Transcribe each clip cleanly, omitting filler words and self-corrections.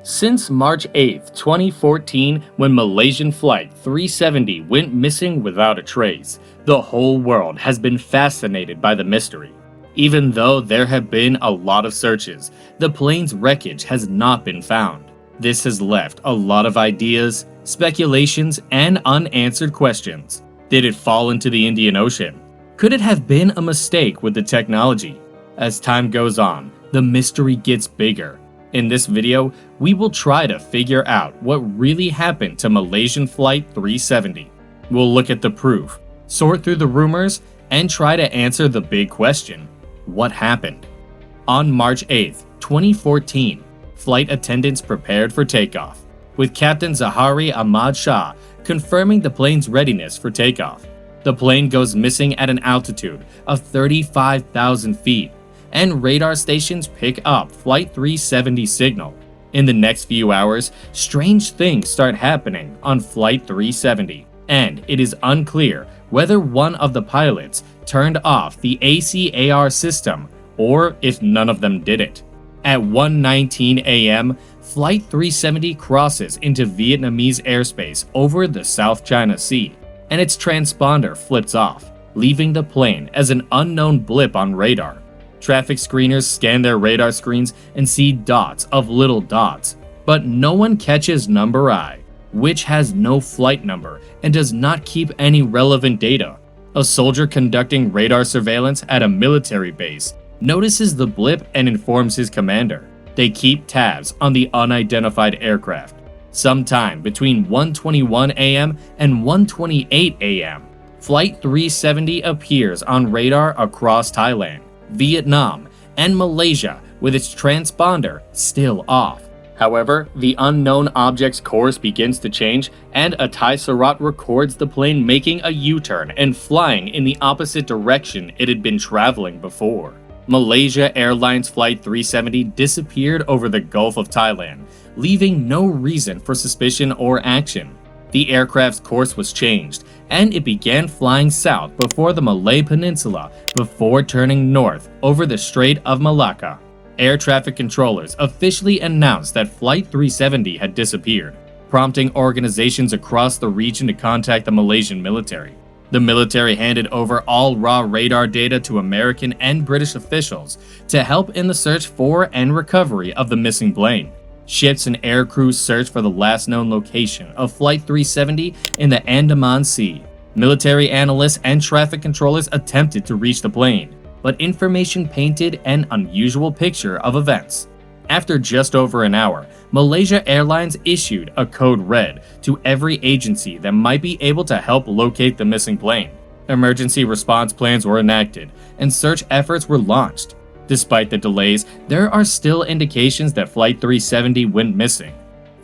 Since March 8, 2014, when Malaysian Flight 370 went missing without a trace, the whole world has been fascinated by the mystery. Even though there have been a lot of searches, the plane's wreckage has not been found. This has left a lot of ideas, speculations, and unanswered questions. Did it fall into the Indian Ocean? Could it have been a mistake with the technology? As time goes on, the mystery gets bigger. In this video, we will try to figure out what really happened to Malaysian Flight 370. We'll look at the proof, sort through the rumors, and try to answer the big question: what happened? On March 8, 2014, flight attendants prepared for takeoff, with Captain Zahari Ahmad Shah confirming the plane's readiness for takeoff. The plane goes missing at an altitude of 35,000 feet, and radar stations pick up Flight 370 signal. In the next few hours, strange things start happening on Flight 370, and it is unclear whether one of the pilots turned off the ACAR system or if none of them did it. At 1:19 a.m., Flight 370 crosses into Vietnamese airspace over the South China Sea, and its transponder flips off, leaving the plane as an unknown blip on radar. Traffic screeners scan their radar screens and see dots of little dots, but no one catches number I, which has no flight number and does not keep any relevant data. A soldier conducting radar surveillance at a military base notices the blip and informs his commander. They keep tabs on the unidentified aircraft. Sometime between 1:21 a.m. and 1:28 a.m., Flight 370 appears on radar across Thailand, Vietnam, and Malaysia with its transponder still off. However, the unknown object's course begins to change, and a Thai Surat records the plane making a U-turn and flying in the opposite direction it had been traveling before. Malaysia Airlines Flight 370 disappeared over the Gulf of Thailand, leaving no reason for suspicion or action. The aircraft's course was changed, and it began flying south before the Malay Peninsula before turning north over the Strait of Malacca. Air traffic controllers officially announced that Flight 370 had disappeared, prompting organizations across the region to contact the Malaysian military. The military handed over all raw radar data to American and British officials to help in the search for and recovery of the missing plane. Ships and air crews searched for the last known location of Flight 370 in the Andaman Sea. Military analysts and traffic controllers attempted to reach the plane, but information painted an unusual picture of events. After just over an hour, Malaysia Airlines issued a code red to every agency that might be able to help locate the missing plane. Emergency response plans were enacted, and search efforts were launched. Despite the delays, there are still indications that Flight 370 went missing.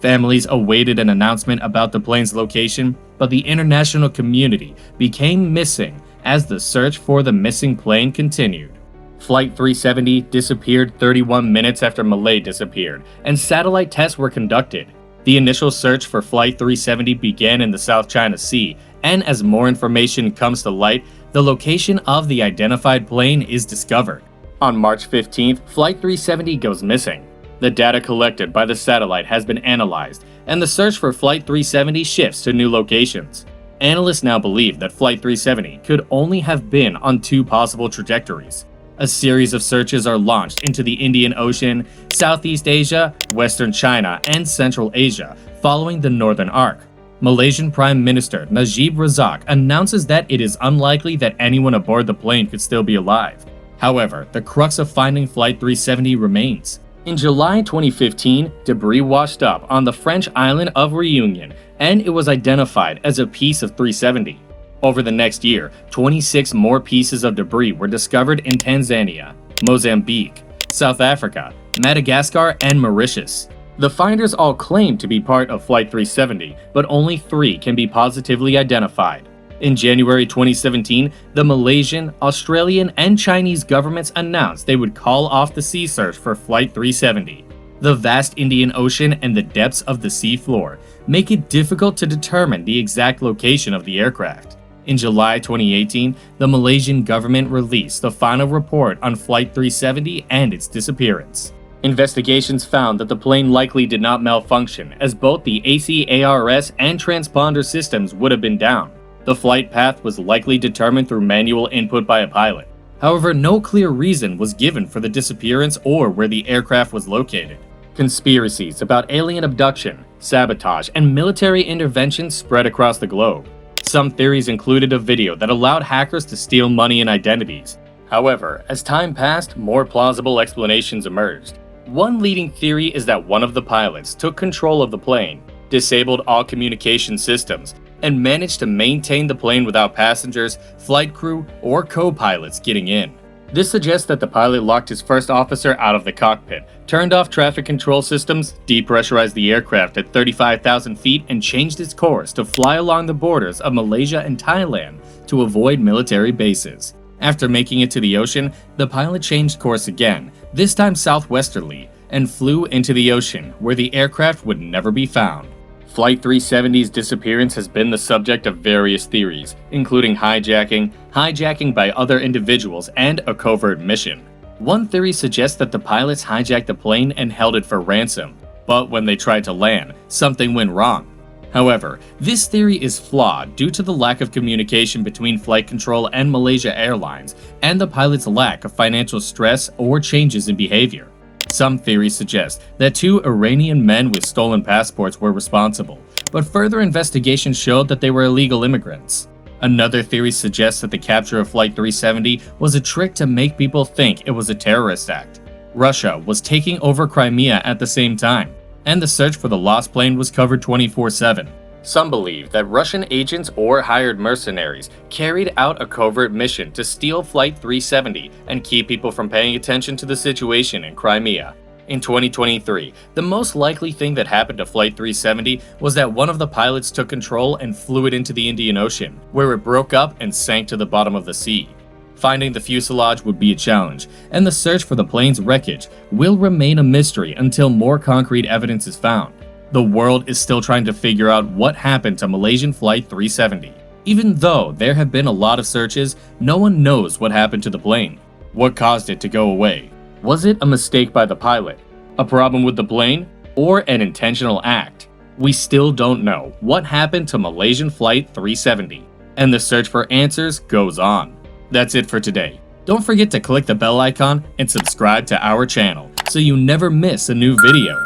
Families awaited an announcement about the plane's location, but the international community became missing as the search for the missing plane continued. Flight 370 disappeared 31 minutes after Malay disappeared, and satellite tests were conducted. The initial search for Flight 370 began in the South China Sea, and as more information comes to light, the location of the identified plane is discovered. On March 15th, Flight 370 goes missing. The data collected by the satellite has been analyzed, and the search for Flight 370 shifts to new locations. Analysts now believe that Flight 370 could only have been on two possible trajectories. A series of searches are launched into the Indian Ocean, Southeast Asia, Western China, and Central Asia, following the Northern Arc. Malaysian Prime Minister Najib Razak announces that it is unlikely that anyone aboard the plane could still be alive. However, the crux of finding Flight 370 remains. In July 2015, debris washed up on the French island of Reunion, and it was identified as a piece of 370. Over the next year, 26 more pieces of debris were discovered in Tanzania, Mozambique, South Africa, Madagascar, and Mauritius. The finders all claim to be part of Flight 370, but only 3 can be positively identified. In January 2017, the Malaysian, Australian, and Chinese governments announced they would call off the sea search for Flight 370. The vast Indian Ocean and the depths of the sea floor make it difficult to determine the exact location of the aircraft. In July 2018, the Malaysian government released the final report on Flight 370 and its disappearance. Investigations found that the plane likely did not malfunction, as both the ACARS and transponder systems would have been down. The flight path was likely determined through manual input by a pilot. However, no clear reason was given for the disappearance or where the aircraft was located. Conspiracies about alien abduction, sabotage, and military intervention spread across the globe. Some theories included a video that allowed hackers to steal money and identities. However, as time passed, more plausible explanations emerged. One leading theory is that one of the pilots took control of the plane, disabled all communication systems, and managed to maintain the plane without passengers, flight crew, or co-pilots getting in. This suggests that the pilot locked his first officer out of the cockpit, turned off traffic control systems, depressurized the aircraft at 35,000 feet, and changed its course to fly along the borders of Malaysia and Thailand to avoid military bases. After making it to the ocean, the pilot changed course again, this time southwesterly, and flew into the ocean, where the aircraft would never be found. Flight 370's disappearance has been the subject of various theories, including hijacking by other individuals, and a covert mission. One theory suggests that the pilots hijacked the plane and held it for ransom, but when they tried to land, something went wrong. However, this theory is flawed due to the lack of communication between flight control and Malaysia Airlines, and the pilot's lack of financial stress or changes in behavior. Some theories suggest that 2 Iranian men with stolen passports were responsible, but further investigation showed that they were illegal immigrants. Another theory suggests that the capture of Flight 370 was a trick to make people think it was a terrorist act. Russia was taking over Crimea at the same time, and the search for the lost plane was covered 24/7. Some believe that Russian agents or hired mercenaries carried out a covert mission to steal Flight 370 and keep people from paying attention to the situation in Crimea. In 2023, the most likely thing that happened to Flight 370 was that one of the pilots took control and flew it into the Indian Ocean, where it broke up and sank to the bottom of the sea. Finding the fuselage would be a challenge, and the search for the plane's wreckage will remain a mystery until more concrete evidence is found. The world is still trying to figure out what happened to Malaysian Flight 370. Even though there have been a lot of searches, no one knows what happened to the plane. What caused it to go away? Was it a mistake by the pilot, a problem with the plane, or an intentional act? We still don't know what happened to Malaysian Flight 370, and the search for answers goes on. That's it for today. Don't forget to click the bell icon and subscribe to our channel so you never miss a new video.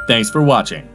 Thanks for watching.